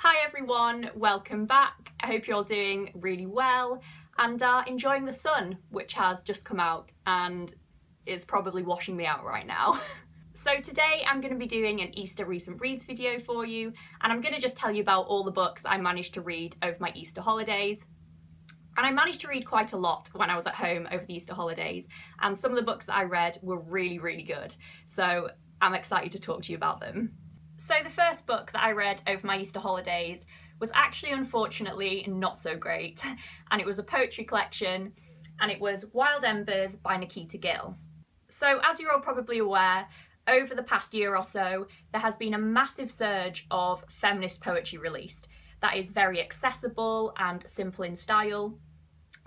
Hi everyone, welcome back. I hope you're all doing really well and are enjoying the sun, which has just come out and is probably washing me out right now. So today I'm going to be doing an Easter recent reads video for you, and I'm going to just tell you about all the books I managed to read over my Easter holidays. And I managed to read quite a lot when I was at home over the Easter holidays, and some of the books that I read were really good. So I'm excited to talk to you about them. So the first book that I read over my Easter holidays was actually unfortunately not so great, and it was a poetry collection, and it was Wild Embers by Nikita Gill. So as you're all probably aware, over the past year or so there has been a massive surge of feminist poetry released that is very accessible and simple in style,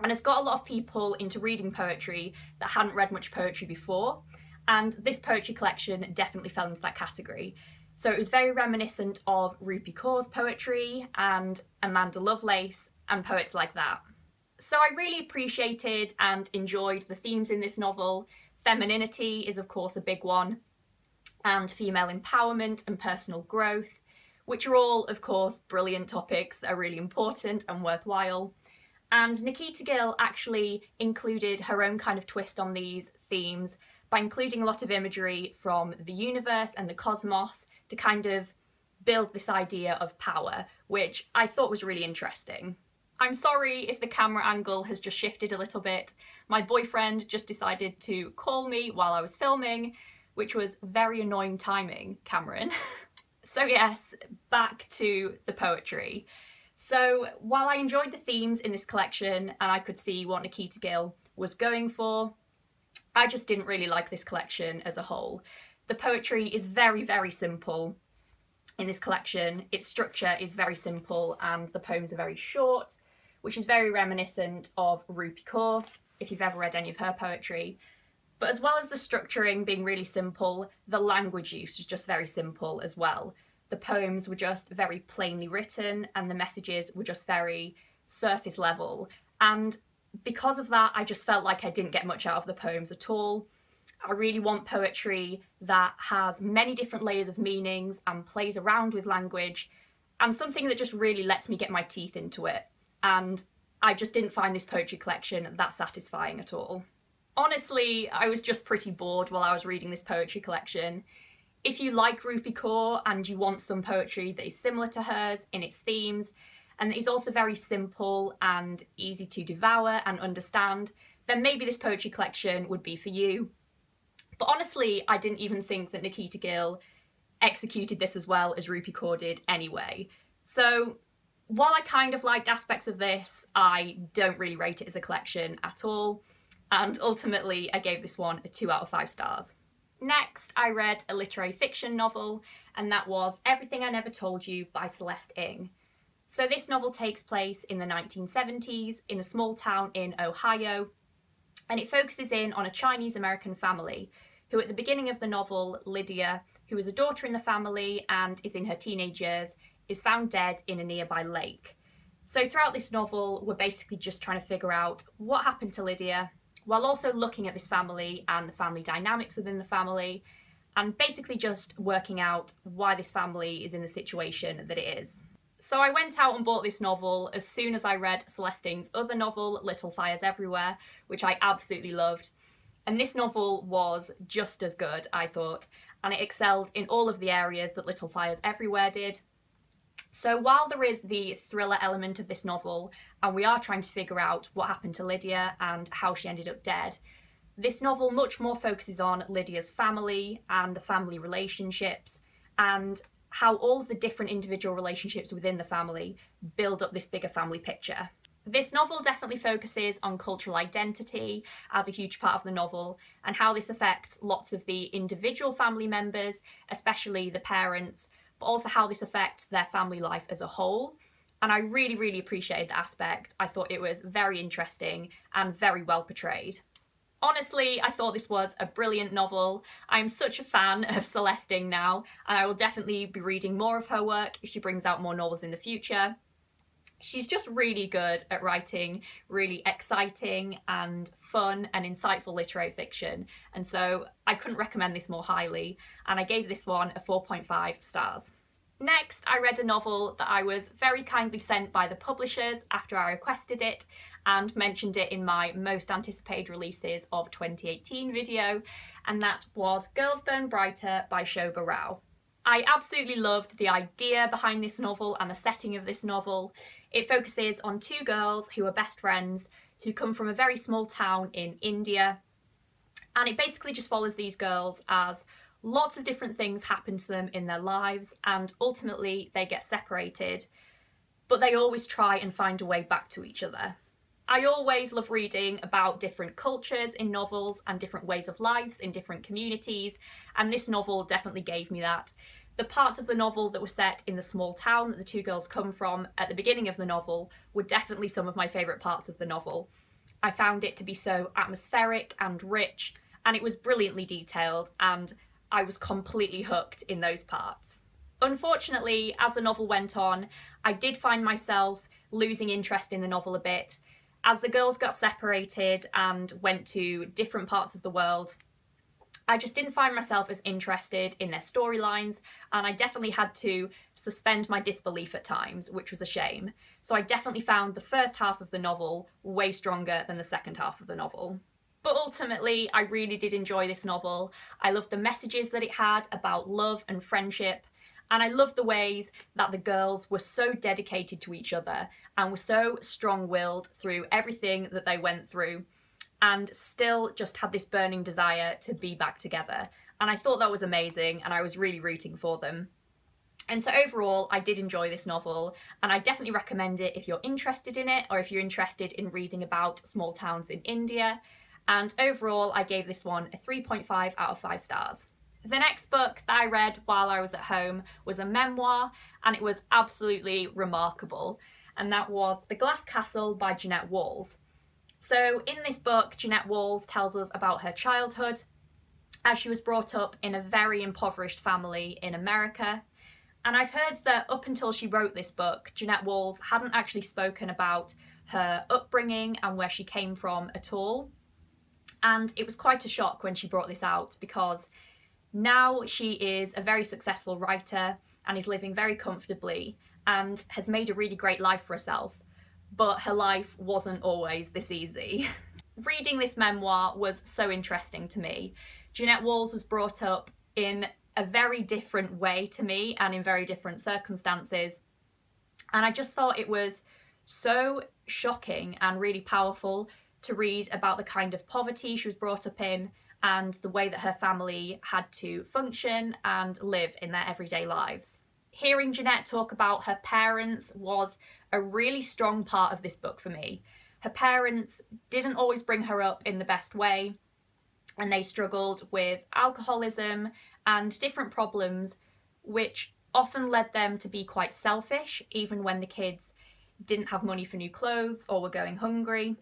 and has got a lot of people into reading poetry that hadn't read much poetry before, and this poetry collection definitely fell into that category. So it was very reminiscent of Rupi Kaur's poetry and Amanda Lovelace and poets like that. So I really appreciated and enjoyed the themes in this novel. Femininity is of course a big one, and female empowerment and personal growth, which are all of course brilliant topics that are really important and worthwhile. And Nikita Gill actually included her own kind of twist on these themes by including a lot of imagery from the universe and the cosmos to kind of build this idea of power, which I thought was really interesting. I'm sorry if the camera angle has just shifted a little bit. My boyfriend just decided to call me while I was filming, which was very annoying timing, Cameron. So yes, back to the poetry. So while I enjoyed the themes in this collection and I could see what Nikita Gill was going for, I just didn't really like this collection as a whole. The poetry is very simple in this collection. Its structure is very simple and the poems are very short, which is very reminiscent of Rupi Kaur, if you've ever read any of her poetry. But as well as the structuring being really simple, the language use was just very simple as well. The poems were just very plainly written and the messages were just very surface level. And because of that, I just felt like I didn't get much out of the poems at all. I really want poetry that has many different layers of meanings and plays around with language, and something that just really lets me get my teeth into it. And I just didn't find this poetry collection that satisfying at all. Honestly, I was just pretty bored while I was reading this poetry collection. If you like Rupi Kaur and you want some poetry that is similar to hers in its themes, and is also very simple and easy to devour and understand, then maybe this poetry collection would be for you. But honestly, I didn't even think that Nikita Gill executed this as well as Rupi Kaur did anyway. So while I kind of liked aspects of this, I don't really rate it as a collection at all. And ultimately, I gave this one a 2 out of 5 stars. Next, I read a literary fiction novel, and that was Everything I Never Told You by Celeste Ng. So this novel takes place in the 1970s in a small town in Ohio, and it focuses in on a Chinese-American family who, at the beginning of the novel, Lydia, who is a daughter in the family and is in her teenage years, is found dead in a nearby lake. So throughout this novel, we're basically just trying to figure out what happened to Lydia, while also looking at this family and the family dynamics within the family, and basically just working out why this family is in the situation that it is. So I went out and bought this novel as soon as I read Celeste Ng's other novel, Little Fires Everywhere, which I absolutely loved. And this novel was just as good, I thought, and it excelled in all of the areas that Little Fires Everywhere did. So while there is the thriller element of this novel, and we are trying to figure out what happened to Lydia and how she ended up dead, this novel much more focuses on Lydia's family and the family relationships, and how all of the different individual relationships within the family build up this bigger family picture. This novel definitely focuses on cultural identity as a huge part of the novel, and how this affects lots of the individual family members, especially the parents, but also how this affects their family life as a whole. And I really appreciated that aspect. I thought it was very interesting and very well portrayed. Honestly, I thought this was a brilliant novel. I'm such a fan of Celeste Ng now, and I will definitely be reading more of her work if she brings out more novels in the future. She's just really good at writing really exciting and fun and insightful literary fiction, and so I couldn't recommend this more highly, and I gave this one a 4.5 stars. Next, I read a novel that I was very kindly sent by the publishers after I requested it and mentioned it in my most anticipated releases of 2018 video, and that was Girls Burn Brighter by Shobha Rao. I absolutely loved the idea behind this novel and the setting of this novel. It focuses on two girls who are best friends who come from a very small town in India, and it basically just follows these girls as lots of different things happen to them in their lives and ultimately they get separated, but they always try and find a way back to each other. I always love reading about different cultures in novels and different ways of lives in different communities, and this novel definitely gave me that. The parts of the novel that were set in the small town that the two girls come from at the beginning of the novel were definitely some of my favourite parts of the novel. I found it to be so atmospheric and rich, and it was brilliantly detailed, and I was completely hooked in those parts. Unfortunately, as the novel went on, I did find myself losing interest in the novel a bit. As the girls got separated and went to different parts of the world, I just didn't find myself as interested in their storylines, and I definitely had to suspend my disbelief at times, which was a shame. So I definitely found the first half of the novel way stronger than the second half of the novel. But ultimately, I really did enjoy this novel. I loved the messages that it had about love and friendship, and I loved the ways that the girls were so dedicated to each other and were so strong-willed through everything that they went through, and still just had this burning desire to be back together. And I thought that was amazing, and I was really rooting for them. And so overall, I did enjoy this novel, and I definitely recommend it if you're interested in it, or if you're interested in reading about small towns in India. And overall, I gave this one a 3.5 out of 5 stars. The next book that I read while I was at home was a memoir, and it was absolutely remarkable, and that was The Glass Castle by Jeanette Walls. So in this book, Jeanette Walls tells us about her childhood, as she was brought up in a very impoverished family in America. And I've heard that up until she wrote this book, Jeanette Walls hadn't actually spoken about her upbringing and where she came from at all. And it was quite a shock when she brought this out, because now she is a very successful writer and is living very comfortably and has made a really great life for herself, but her life wasn't always this easy. Reading this memoir was so interesting to me. Jeanette Walls was brought up in a very different way to me and in very different circumstances, and I just thought it was so shocking and really powerful to read about the kind of poverty she was brought up in and the way that her family had to function and live in their everyday lives. Hearing Jeanette talk about her parents was a really strong part of this book for me. Her parents didn't always bring her up in the best way, and they struggled with alcoholism and different problems, which often led them to be quite selfish, even when the kids didn't have money for new clothes or were going hungry.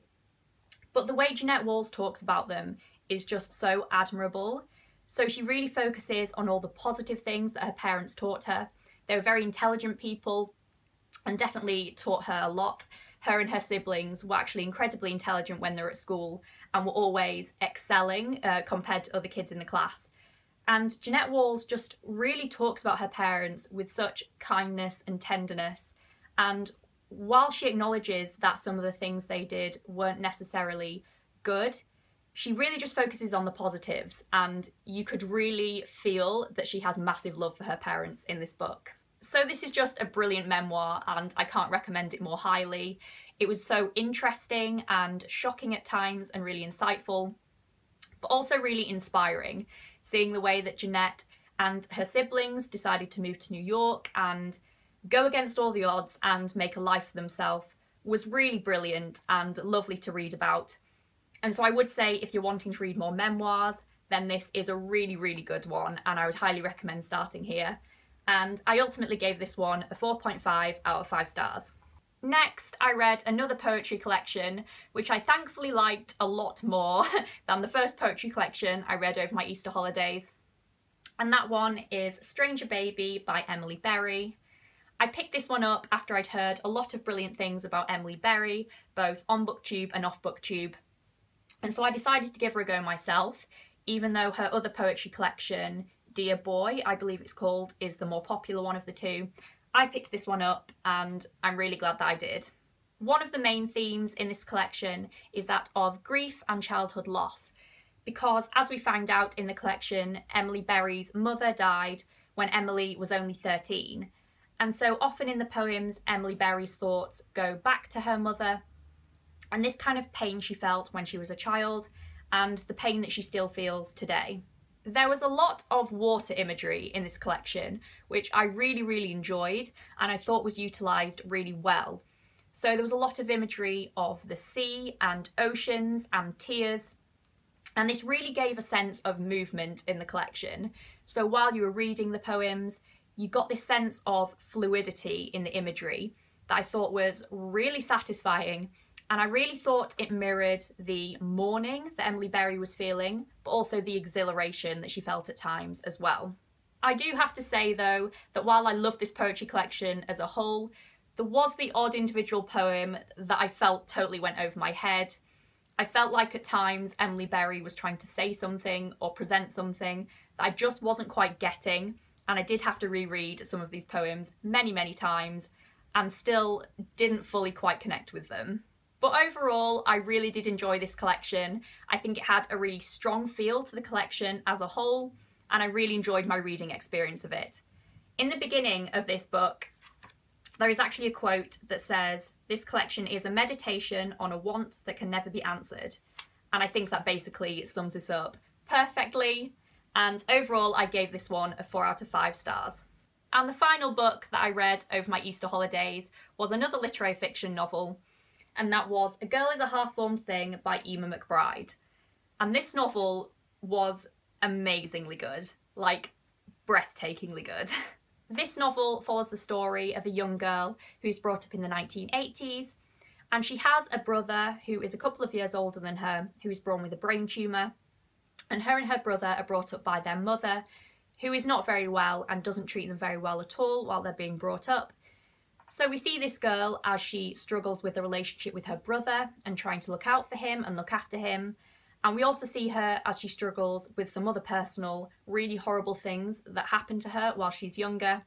But the way Jeanette Walls talks about them is just so admirable. So she really focuses on all the positive things that her parents taught her. They were very intelligent people and definitely taught her a lot. Her and her siblings were actually incredibly intelligent when they were at school and were always excelling compared to other kids in the class. And Jeanette Walls just really talks about her parents with such kindness and tenderness. And while she acknowledges that some of the things they did weren't necessarily good, she really just focuses on the positives, and you could really feel that she has massive love for her parents in this book. So this is just a brilliant memoir, and I can't recommend it more highly. It was so interesting and shocking at times and really insightful, but also really inspiring, seeing the way that Jeanette and her siblings decided to move to New York and go against all the odds and make a life for themselves was really brilliant and lovely to read about. And so I would say if you're wanting to read more memoirs, then this is a really, really good one, and I would highly recommend starting here. And I ultimately gave this one a 4.5 out of 5 stars. Next, I read another poetry collection, which I thankfully liked a lot more than the first poetry collection I read over my Easter holidays. And that one is Stranger Baby by Emily Berry. I picked this one up after I'd heard a lot of brilliant things about Emily Berry, both on BookTube and off BookTube. And so I decided to give her a go myself, even though her other poetry collection Dear Boy, I believe it's called, is the more popular one of the two. I picked this one up and I'm really glad that I did. One of the main themes in this collection is that of grief and childhood loss, because as we find out in the collection, Emily Berry's mother died when Emily was only 13. And so often in the poems, Emily Berry's thoughts go back to her mother and this kind of pain she felt when she was a child and the pain that she still feels today. There was a lot of water imagery in this collection, which I really enjoyed and I thought was utilised really well. So there was a lot of imagery of the sea and oceans and tears, and this really gave a sense of movement in the collection. So while you were reading the poems, you got this sense of fluidity in the imagery that I thought was really satisfying, and I really thought it mirrored the mourning that Emily Berry was feeling, but also the exhilaration that she felt at times as well. I do have to say though, that while I love this poetry collection as a whole, there was the odd individual poem that I felt totally went over my head. I felt like at times Emily Berry was trying to say something or present something that I just wasn't quite getting, and I did have to reread some of these poems many times and still didn't fully quite connect with them. But overall, I really did enjoy this collection. I think it had a really strong feel to the collection as a whole, and I really enjoyed my reading experience of it. In the beginning of this book, there is actually a quote that says, "This collection is a meditation on a want that can never be answered." And I think that basically sums this up perfectly. And overall, I gave this one a 4 out of 5 stars. And the final book that I read over my Easter holidays was another literary fiction novel, and that was A Girl is a Half-Formed Thing by Emma McBride. And this novel was amazingly good, like breathtakingly good. This novel follows the story of a young girl who's brought up in the 1980s, and she has a brother who is a couple of years older than her, who is born with a brain tumour, and her brother are brought up by their mother, who is not very well and doesn't treat them very well at all while they're being brought up. So we see this girl as she struggles with the relationship with her brother and trying to look out for him and look after him. And we also see her as she struggles with some other personal, really horrible things that happen to her while she's younger.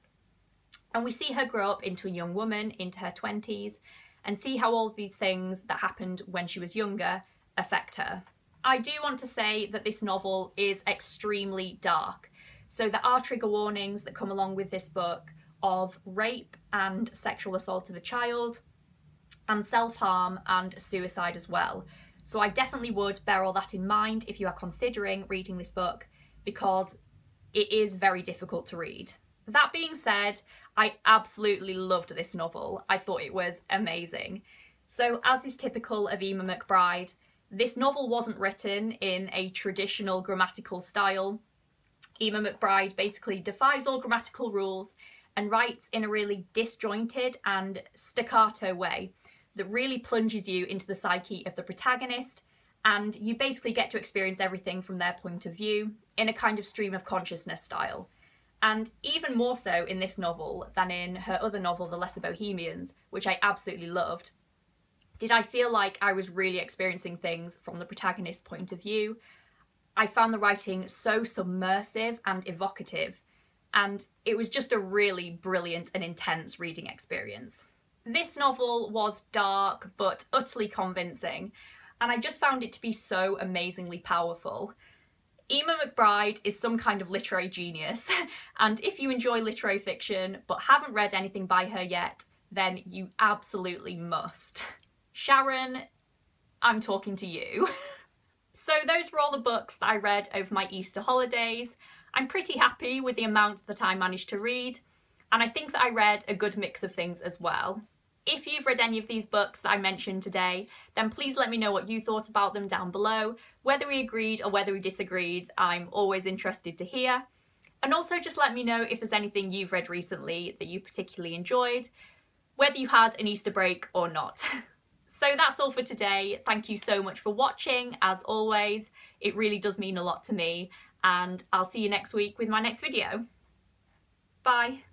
And we see her grow up into a young woman, into her 20s, and see how all of these things that happened when she was younger affect her. I do want to say that this novel is extremely dark. So there are trigger warnings that come along with this book of rape and sexual assault of a child, and self-harm and suicide as well. So I definitely would bear all that in mind if you are considering reading this book, because it is very difficult to read. That being said, I absolutely loved this novel. I thought it was amazing. So as is typical of Emma McBride, this novel wasn't written in a traditional grammatical style. Emma McBride basically defies all grammatical rules and writes in a really disjointed and staccato way that really plunges you into the psyche of the protagonist, and you basically get to experience everything from their point of view in a kind of stream of consciousness style. And even more so in this novel than in her other novel, The Lesser Bohemians, which I absolutely loved, did I feel like I was really experiencing things from the protagonist's point of view. I found the writing so submersive and evocative, and it was just a really brilliant and intense reading experience. This novel was dark but utterly convincing, and I just found it to be so amazingly powerful. Emma McBride is some kind of literary genius, and if you enjoy literary fiction but haven't read anything by her yet, then you absolutely must. Sharon, I'm talking to you. So those were all the books that I read over my Easter holidays. I'm pretty happy with the amount that I managed to read, and I think that I read a good mix of things as well. If you've read any of these books that I mentioned today, then please let me know what you thought about them down below. Whether we agreed or whether we disagreed, I'm always interested to hear. And also just let me know if there's anything you've read recently that you particularly enjoyed, whether you had an Easter break or not. So that's all for today. Thank you so much for watching, as always. It really does mean a lot to me, and I'll see you next week with my next video. Bye.